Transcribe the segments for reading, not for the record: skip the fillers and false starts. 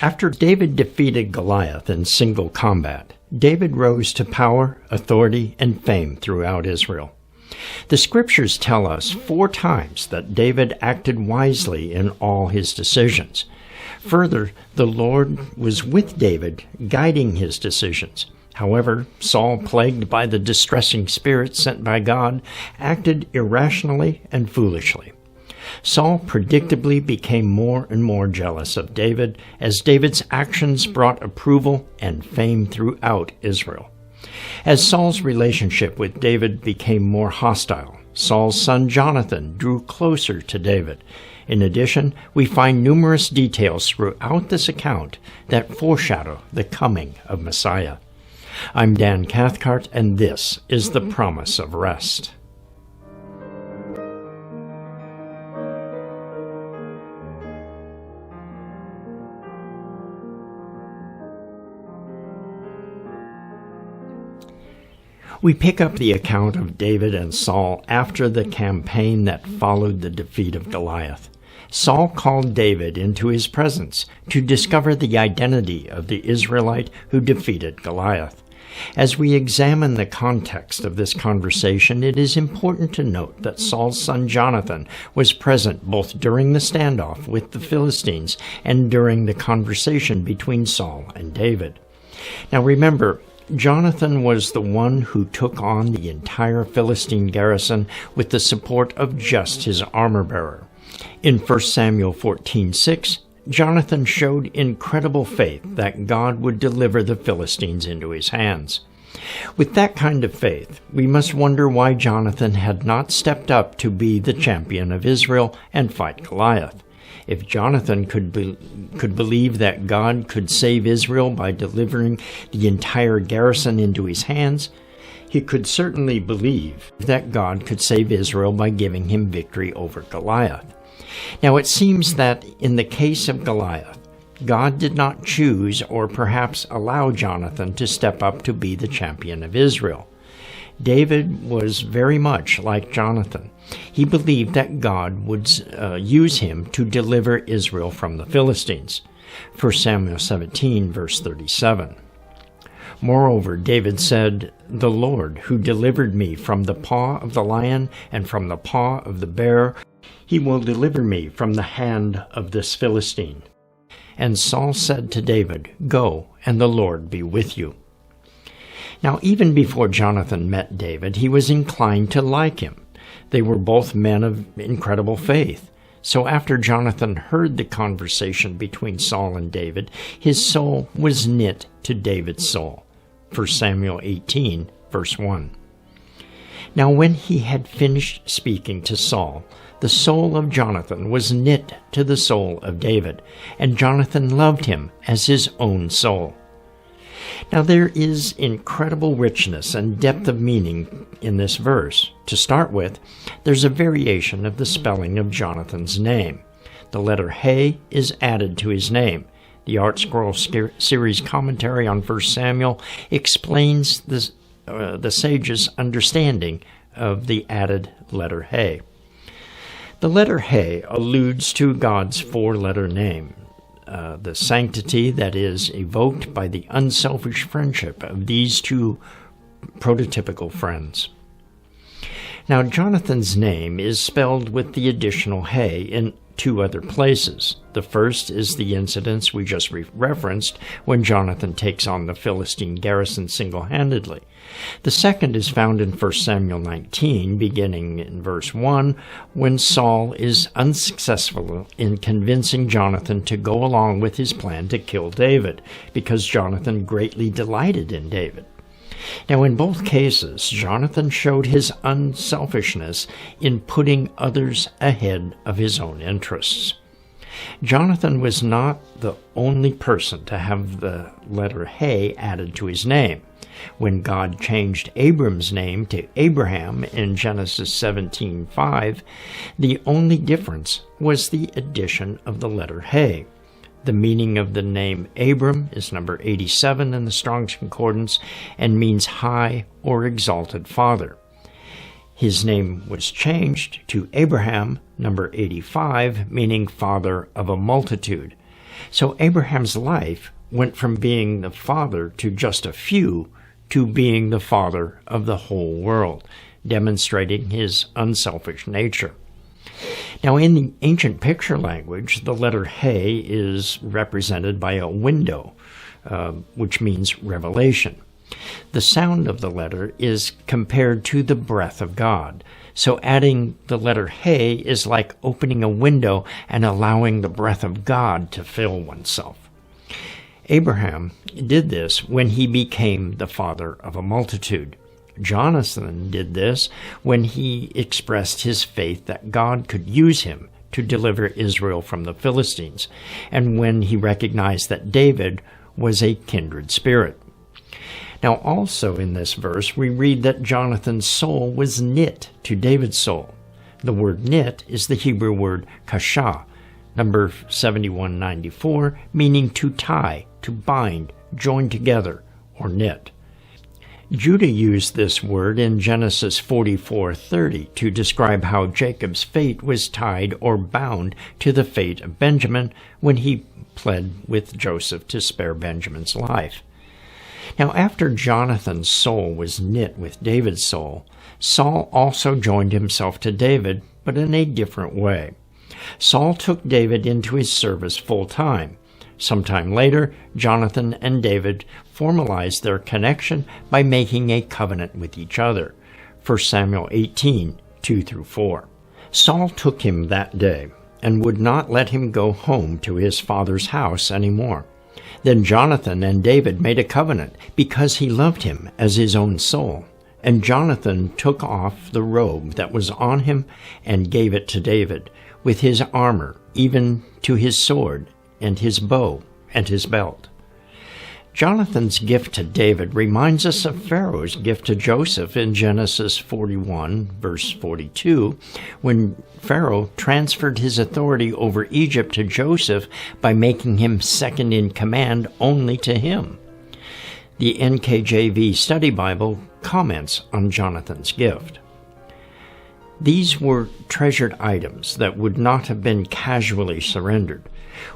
After David defeated Goliath in single combat, David rose to power, authority, and fame throughout Israel. The scriptures tell us 4 times that David acted wisely in all his decisions. Further, the Lord was with David, guiding his decisions. However, Saul, plagued by the distressing spirits sent by God, acted irrationally and foolishly. Saul predictably became more and more jealous of David as David's actions brought approval and fame throughout Israel. As Saul's relationship with David became more hostile, Saul's son Jonathan drew closer to David. In addition, we find numerous details throughout this account that foreshadow the coming of Messiah. I'm Dan Cathcart, and this is the Promise of Rest. We pick up the account of David and Saul after the campaign that followed the defeat of Goliath. Saul called David into his presence to discover the identity of the Israelite who defeated Goliath. As we examine the context of this conversation, it is important to note that Saul's son Jonathan was present both during the standoff with the Philistines and during the conversation between Saul and David. Now remember, Jonathan was the one who took on the entire Philistine garrison with the support of just his armor-bearer. In 1 Samuel 14:6, Jonathan showed incredible faith that God would deliver the Philistines into his hands. With that kind of faith, we must wonder why Jonathan had not stepped up to be the champion of Israel and fight Goliath. If Jonathan could believe that God could save Israel by delivering the entire garrison into his hands, he could certainly believe that God could save Israel by giving him victory over Goliath. Now it seems that in the case of Goliath, God did not choose or perhaps allow Jonathan to step up to be the champion of Israel. David was very much like Jonathan. He believed that God would use him to deliver Israel from the Philistines. 1 Samuel 17, verse 37. Moreover, David said, "The Lord, who delivered me from the paw of the lion and from the paw of the bear, he will deliver me from the hand of this Philistine." And Saul said to David, "Go, and the Lord be with you." Now, even before Jonathan met David, he was inclined to like him. They were both men of incredible faith. So after Jonathan heard the conversation between Saul and David, his soul was knit to David's soul. 1 Samuel 18, verse 1. Now when he had finished speaking to Saul, the soul of Jonathan was knit to the soul of David, and Jonathan loved him as his own soul. Now there is incredible richness and depth of meaning in this verse. To start with, there's a variation of the spelling of Jonathan's name. The letter He is added to his name. The Art Scroll series commentary on 1 Samuel explains the sage's understanding of the added letter He. The letter He alludes to God's 4-letter name. The sanctity that is evoked by the unselfish friendship of these two prototypical friends. Now, Jonathan's name is spelled with the additional He in 2 other places. The first is the incidents we just referenced when Jonathan takes on the Philistine garrison single-handedly. The second is found in 1 Samuel 19, beginning in verse 1, when Saul is unsuccessful in convincing Jonathan to go along with his plan to kill David, because Jonathan greatly delighted in David. Now, in both cases, Jonathan showed his unselfishness in putting others ahead of his own interests. Jonathan was not the only person to have the letter He added to his name. When God changed Abram's name to Abraham in Genesis 17:5, the only difference was the addition of the letter He. The meaning of the name Abram is number 87 in the Strong's Concordance and means high or exalted father. His name was changed to Abraham, number 85, meaning father of a multitude. So Abraham's life went from being the father to just a few to being the father of the whole world, demonstrating his unselfish nature. Now, in the ancient picture language, the letter He is represented by a window, which means revelation. The sound of the letter is compared to the breath of God. So adding the letter He is like opening a window and allowing the breath of God to fill oneself. Abraham did this when he became the father of a multitude. Jonathan did this when he expressed his faith that God could use him to deliver Israel from the Philistines, and when he recognized that David was a kindred spirit. Now, also in this verse, we read that Jonathan's soul was knit to David's soul. The word knit is the Hebrew word kashah, number 7194, meaning to tie, to bind, join together, or knit. Judah used this word in Genesis 44:30 to describe how Jacob's fate was tied or bound to the fate of Benjamin when he pled with Joseph to spare Benjamin's life. Now, after Jonathan's soul was knit with David's soul, Saul also joined himself to David, but in a different way. Saul took David into his service full time. Sometime later, Jonathan and David formalized their connection by making a covenant with each other. 1 Samuel 18:2-4. Saul took him that day and would not let him go home to his father's house anymore. Then Jonathan and David made a covenant because he loved him as his own soul. And Jonathan took off the robe that was on him and gave it to David, with his armor, even to his sword, and his bow, and his belt. Jonathan's gift to David reminds us of Pharaoh's gift to Joseph in Genesis 41, verse 42, when Pharaoh transferred his authority over Egypt to Joseph by making him second in command only to him. The NKJV Study Bible comments on Jonathan's gift. These were treasured items that would not have been casually surrendered.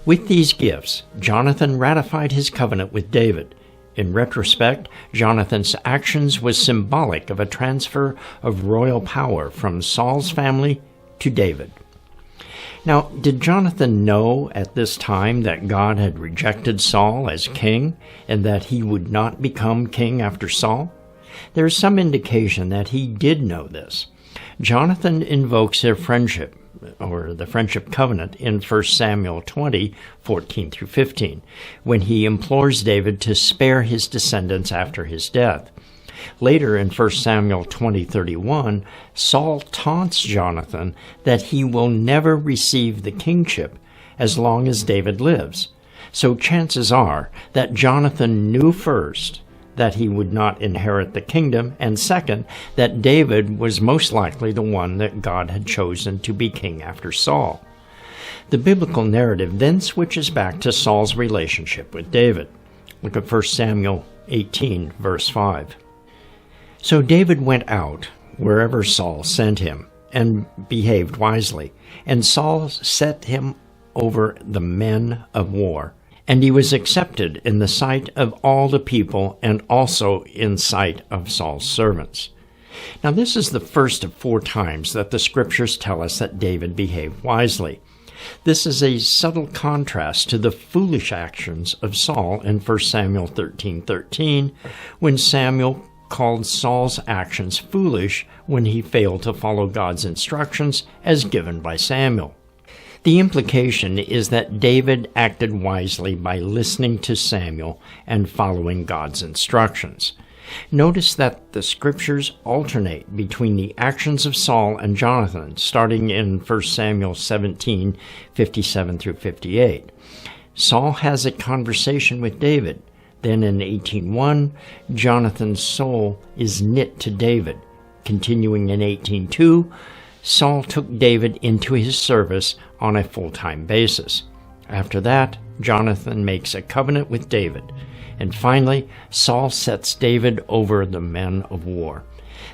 With these gifts, Jonathan ratified his covenant with David. In retrospect, Jonathan's actions was symbolic of a transfer of royal power from Saul's family to David. Now, did Jonathan know at this time that God had rejected Saul as king and that he would not become king after Saul? There is some indication that he did know this. Jonathan invokes their friendship, or the friendship covenant, in 1 Samuel 20:14-15, when he implores David to spare his descendants after his death. Later in 1 Samuel 20:31, Saul taunts Jonathan that he will never receive the kingship as long as David lives. So chances are that Jonathan knew first that he would not inherit the kingdom, and second, that David was most likely the one that God had chosen to be king after Saul. The biblical narrative then switches back to Saul's relationship with David. Look at 1 Samuel 18, verse 5. So David went out wherever Saul sent him, and behaved wisely, and Saul set him over the men of war. And he was accepted in the sight of all the people and also in sight of Saul's servants. Now, this is the first of 4 times that the scriptures tell us that David behaved wisely. This is a subtle contrast to the foolish actions of Saul in 1 Samuel 13:13, when Samuel called Saul's actions foolish when he failed to follow God's instructions as given by Samuel. The implication is that David acted wisely by listening to Samuel and following God's instructions. Notice that the scriptures alternate between the actions of Saul and Jonathan, starting in 1 Samuel 17:57-58. Saul has a conversation with David. Then in 18:1, Jonathan's soul is knit to David. Continuing in 18:2, Saul took David into his service on a full-time basis. After that, Jonathan makes a covenant with David. And finally, Saul sets David over the men of war.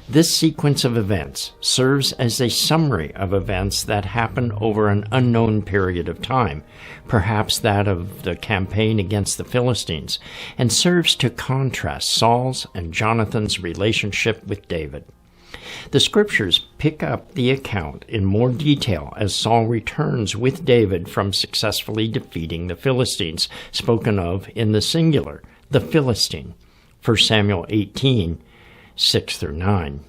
This sequence of events serves as a summary of events that happen over an unknown period of time, perhaps that of the campaign against the Philistines, and serves to contrast Saul's and Jonathan's relationship with David. The scriptures pick up the account in more detail as Saul returns with David from successfully defeating the Philistines, spoken of in the singular, the Philistine, 1 Samuel 18, 6 through 9.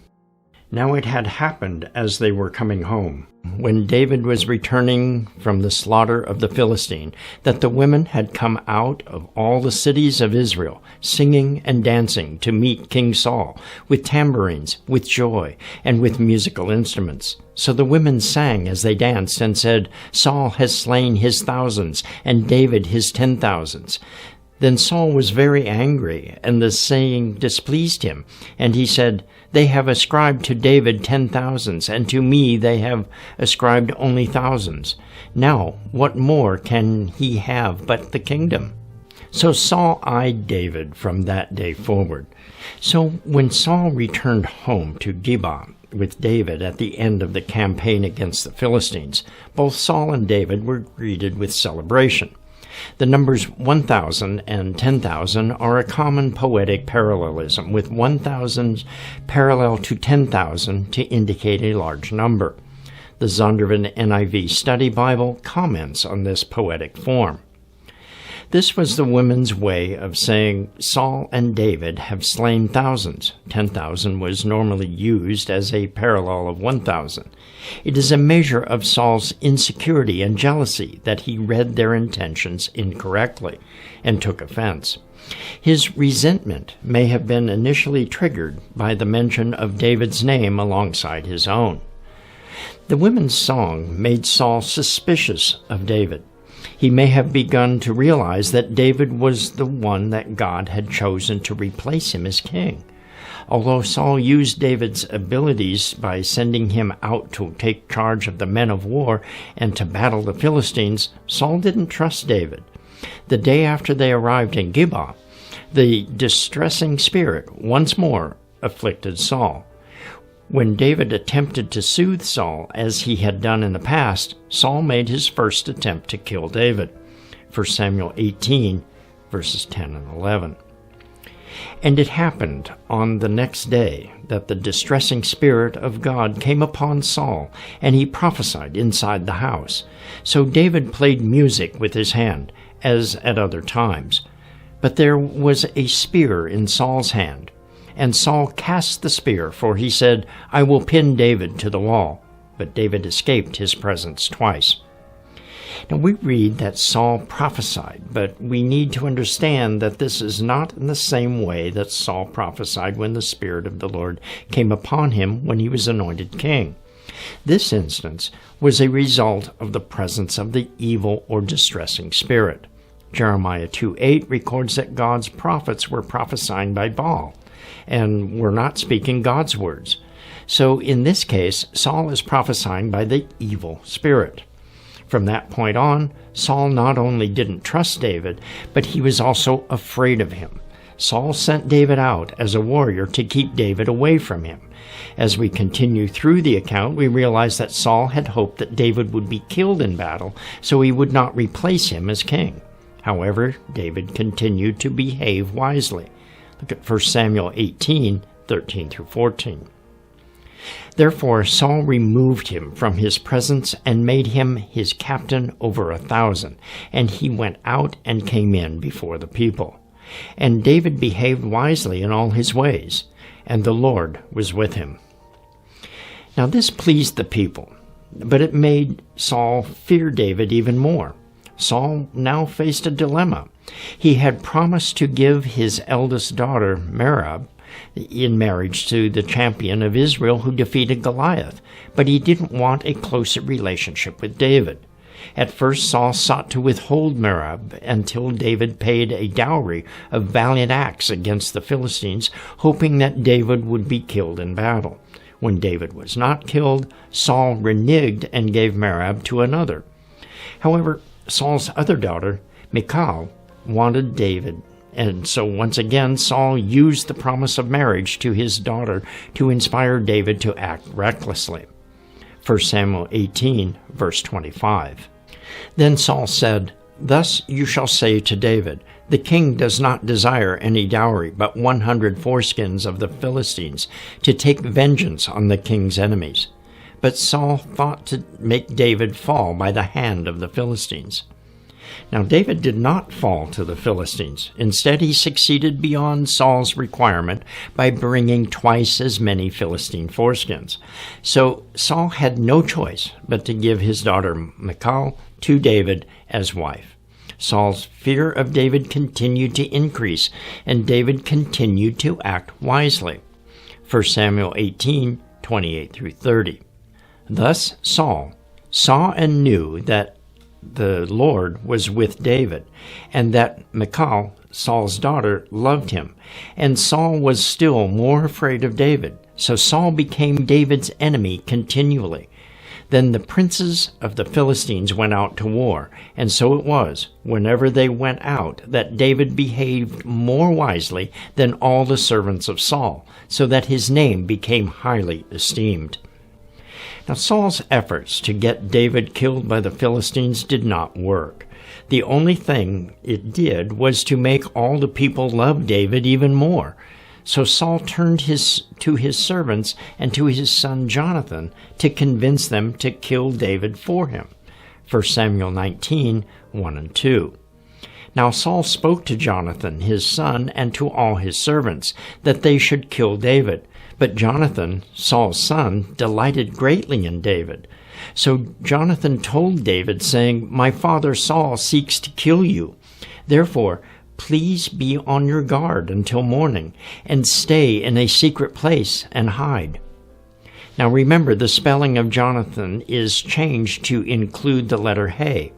Now it had happened as they were coming home, when David was returning from the slaughter of the Philistine, that the women had come out of all the cities of Israel, singing and dancing to meet King Saul, with tambourines, with joy, and with musical instruments. So the women sang as they danced and said, "Saul has slain his thousands, and David his 10,000s. Then Saul was very angry, and the saying displeased him. And he said, "They have ascribed to David 10,000s, and to me they have ascribed only thousands. Now what more can he have but the kingdom?" So Saul eyed David from that day forward. So when Saul returned home to Gibeah with David at the end of the campaign against the Philistines, both Saul and David were greeted with celebration. The numbers 1,000 and 10,000 are a common poetic parallelism, with 1,000 parallel to 10,000 to indicate a large number. The Zondervan NIV Study Bible comments on this poetic form. This was the women's way of saying, Saul and David have slain thousands. 10,000 was normally used as a parallel of 1,000. It is a measure of Saul's insecurity and jealousy that he read their intentions incorrectly and took offense. His resentment may have been initially triggered by the mention of David's name alongside his own. The women's song made Saul suspicious of David. He may have begun to realize that David was the one that God had chosen to replace him as king. Although Saul used David's abilities by sending him out to take charge of the men of war and to battle the Philistines, Saul didn't trust David. The day after they arrived in Gibeah, the distressing spirit once more afflicted Saul. When David attempted to soothe Saul, as he had done in the past, Saul made his first attempt to kill David. 1 Samuel 18, verses 10 and 11. And it happened on the next day that the distressing Spirit of God came upon Saul, and he prophesied inside the house. So David played music with his hand, as at other times. But there was a spear in Saul's hand. And Saul cast the spear, for he said, "I will pin David to the wall." But David escaped his presence twice. Now we read that Saul prophesied, but we need to understand that this is not in the same way that Saul prophesied when the Spirit of the Lord came upon him when he was anointed king. This instance was a result of the presence of the evil or distressing spirit. Jeremiah 2:8 records that God's prophets were prophesying by Baal, and were not speaking God's words. So in this case, Saul is prophesying by the evil spirit. From that point on, Saul not only didn't trust David, but he was also afraid of him. Saul sent David out as a warrior to keep David away from him. As we continue through the account, we realize that Saul had hoped that David would be killed in battle, so he would not replace him as king. However, David continued to behave wisely. Look at 1 Samuel 18, 13 through 14. Therefore Saul removed him from his presence and made him his captain over 1,000, and he went out and came in before the people. And David behaved wisely in all his ways, and the Lord was with him. Now this pleased the people, but it made Saul fear David even more. Saul now faced a dilemma. He had promised to give his eldest daughter, Merab, in marriage to the champion of Israel who defeated Goliath, but he didn't want a closer relationship with David. At first, Saul sought to withhold Merab until David paid a dowry of valiant acts against the Philistines, hoping that David would be killed in battle. When David was not killed, Saul reneged and gave Merab to another. However, Saul's other daughter, Michal, wanted David And so once again, Saul used the promise of marriage to his daughter to inspire David to act recklessly. 1 Samuel 18, verse 25. Then Saul said, "Thus you shall say to David, the king does not desire any dowry, but 100 foreskins of the Philistines, to take vengeance on the king's enemies." But Saul thought to make David fall by the hand of the Philistines. Now David did not fall to the Philistines. Instead, he succeeded beyond Saul's requirement by bringing twice as many Philistine foreskins. So Saul had no choice but to give his daughter Michal to David as wife. Saul's fear of David continued to increase, and David continued to act wisely. 1 Samuel 18, 28 through 30. Thus Saul saw and knew that the Lord was with David, and that Michal, Saul's daughter, loved him. And Saul was still more afraid of David. So Saul became David's enemy continually. Then the princes of the Philistines went out to war, and so it was, whenever they went out, that David behaved more wisely than all the servants of Saul, so that his name became highly esteemed. Now Saul's efforts to get David killed by the Philistines did not work. The only thing it did was to make all the people love David even more. So Saul turned to his servants and to his son Jonathan to convince them to kill David for him. 1 Samuel 19, 1 and 2. Now Saul spoke to Jonathan his son and to all his servants that they should kill David. But Jonathan, Saul's son, delighted greatly in David. So Jonathan told David, saying, "My father Saul seeks to kill you. Therefore, please be on your guard until morning, and stay in a secret place and hide." Now remember, the spelling of Jonathan is changed to include the letter He.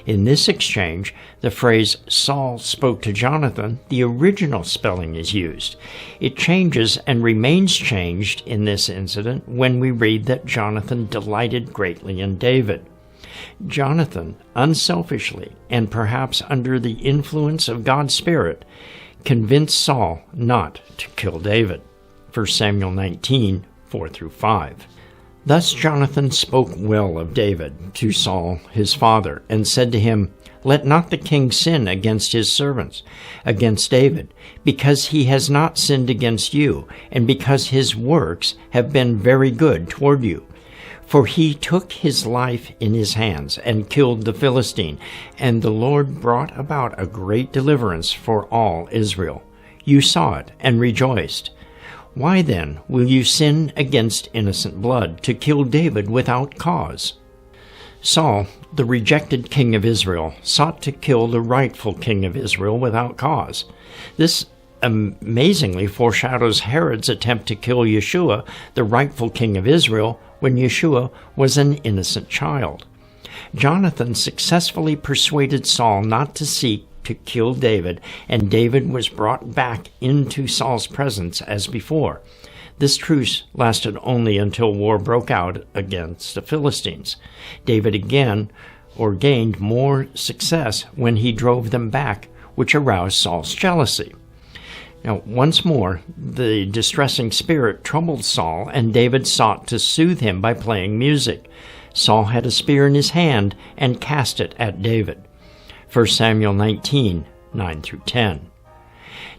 In this exchange, the phrase Saul spoke to Jonathan, the original spelling is used. It changes and remains changed in this incident when we read that Jonathan delighted greatly in David. Jonathan, unselfishly and perhaps under the influence of God's Spirit, convinced Saul not to kill David. 1 Samuel 19, 4 through 5. Thus Jonathan spoke well of David to Saul his father, and said to him, "Let not the king sin against his servants, against David, because he has not sinned against you, and because his works have been very good toward you. For he took his life in his hands, and killed the Philistine, and the Lord brought about a great deliverance for all Israel. You saw it, and rejoiced. Why then will you sin against innocent blood, to kill David without cause?" Saul, the rejected king of Israel, sought to kill the rightful king of Israel without cause. This amazingly foreshadows Herod's attempt to kill Yeshua, the rightful king of Israel, when Yeshua was an innocent child. Jonathan successfully persuaded Saul not to seek to kill David, and David was brought back into Saul's presence as before. This truce lasted only until war broke out against the Philistines. David again gained more success when he drove them back, which aroused Saul's jealousy. Now, once more, the distressing spirit troubled Saul, and David sought to soothe him by playing music. Saul had a spear in his hand and cast it at David. 1 Samuel 19, 9 through 10.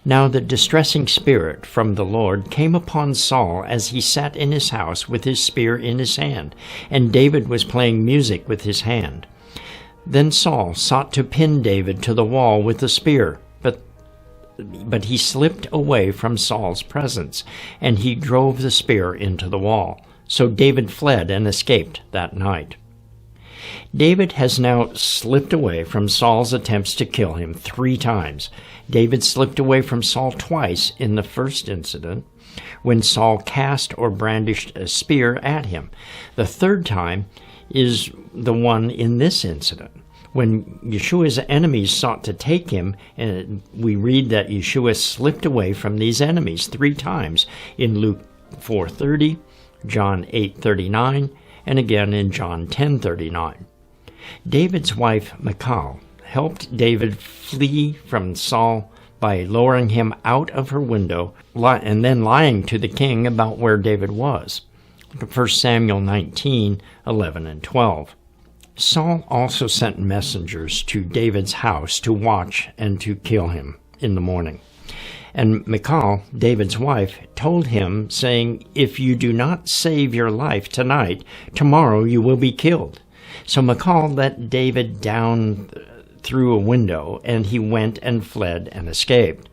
Now the distressing spirit from the Lord came upon Saul as he sat in his house with his spear in his hand, and David was playing music with his hand. Then Saul sought to pin David to the wall with the spear, but he slipped away from Saul's presence, and he drove the spear into the wall. So David fled and escaped that night. David has now slipped away from Saul's attempts to kill him 3 times. David slipped away from Saul twice in the first incident, when Saul cast or brandished a spear at him. The third time is the one in this incident, when Yeshua's enemies sought to take him, and we read that Yeshua slipped away from these enemies 3 times in Luke 4:30, John 8:39, and again in John 10:39. David's wife Michal helped David flee from Saul by lowering him out of her window and then lying to the king about where David was. Look at 1 Samuel 19:11 and 12. Saul also sent messengers to David's house to watch and to kill him in the morning. And Michal, David's wife, told him, saying, "If you do not save your life tonight, tomorrow you will be killed." So Michal let David down through a window, and he went and fled and escaped.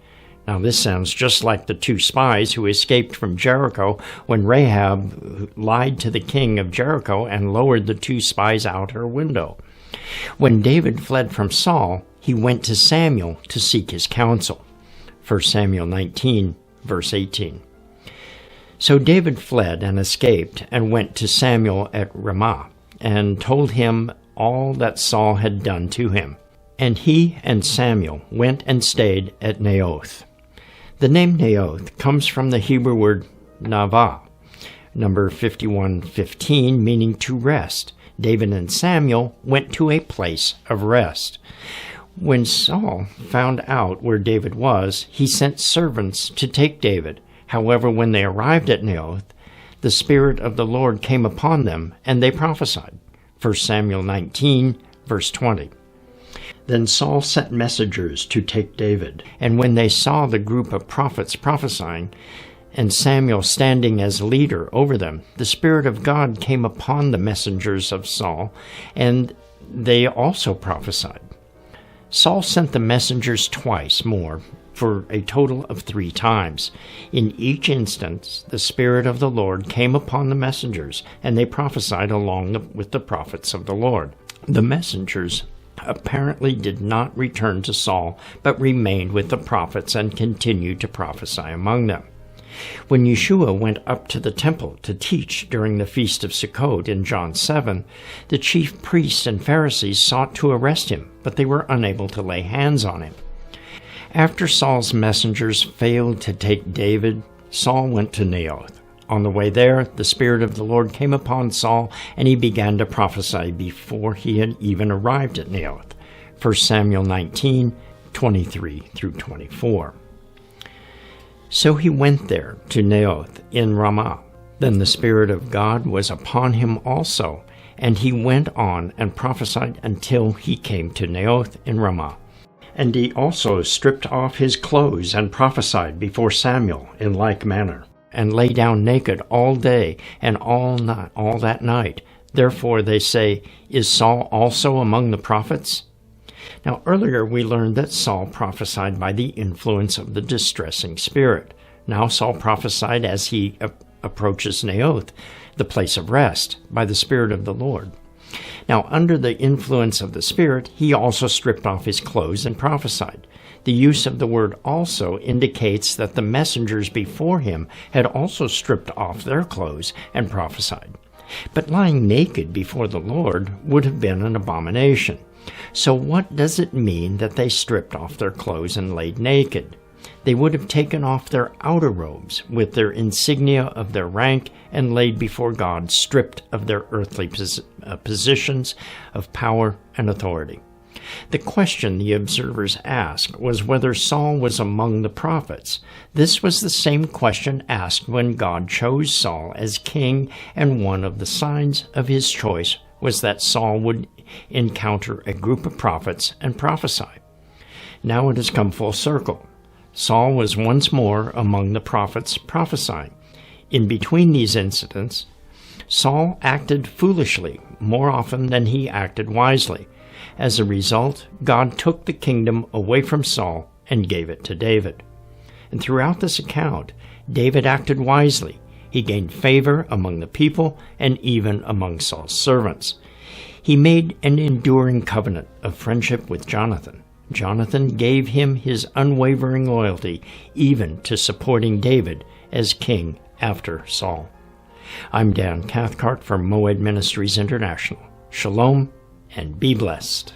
Now this sounds just like the two spies who escaped from Jericho when Rahab lied to the king of Jericho and lowered the two spies out her window. When David fled from Saul, he went to Samuel to seek his counsel. 1 Samuel 19, verse 18. So David fled and escaped and went to Samuel at Ramah and told him all that Saul had done to him. And he and Samuel went and stayed at Naoth. The name Naoth comes from the Hebrew word Navah, number 51:15, meaning to rest. David and Samuel went to a place of rest. When Saul found out where David was, he sent servants to take David. However, when they arrived at Naoth, the Spirit of the Lord came upon them, and they prophesied. 1 Samuel 19, verse 20. Then Saul sent messengers to take David, and when they saw the group of prophets prophesying, and Samuel standing as leader over them, the Spirit of God came upon the messengers of Saul, and they also prophesied. Saul sent the messengers twice more, for a total of 3 times. In each instance, the Spirit of the Lord came upon the messengers, and they prophesied along with the prophets of the Lord. The messengers apparently did not return to Saul, but remained with the prophets and continued to prophesy among them. When Yeshua went up to the temple to teach during the Feast of Sukkot in John 7, the chief priests and Pharisees sought to arrest him, but they were unable to lay hands on him. After Saul's messengers failed to take David, Saul went to Naoth. On the way there, the Spirit of the Lord came upon Saul, and he began to prophesy before he had even arrived at Naoth. 1 Samuel 19:23 through 24. So he went there to Naoth in Ramah. Then the Spirit of God was upon him also, and he went on and prophesied until he came to Naoth in Ramah. And he also stripped off his clothes and prophesied before Samuel in like manner, and lay down naked all day and all that night. Therefore they say, "Is Saul also among the prophets?" Now earlier we learned that Saul prophesied by the influence of the distressing spirit. Now Saul prophesied as he approaches Naoth, the place of rest, by the Spirit of the Lord. Now under the influence of the Spirit, he also stripped off his clothes and prophesied. The use of the word "also" indicates that the messengers before him had also stripped off their clothes and prophesied. But lying naked before the Lord would have been an abomination. So what does it mean that they stripped off their clothes and laid naked? They would have taken off their outer robes with their insignia of their rank and laid before God, stripped of their earthly positions of power and authority. The question the observers asked was whether Saul was among the prophets. This was the same question asked when God chose Saul as king, and one of the signs of his choice was that Saul would encounter a group of prophets and prophesy. Now it has come full circle. Saul was once more among the prophets prophesying. In between these incidents, Saul acted foolishly more often than he acted wisely. As a result, God took the kingdom away from Saul and gave it to David. And throughout this account, David acted wisely. He gained favor among the people and even among Saul's servants. He made an enduring covenant of friendship with Jonathan. Jonathan gave him his unwavering loyalty, even to supporting David as king after Saul. I'm Dan Cathcart from Moed Ministries International. Shalom and be blessed.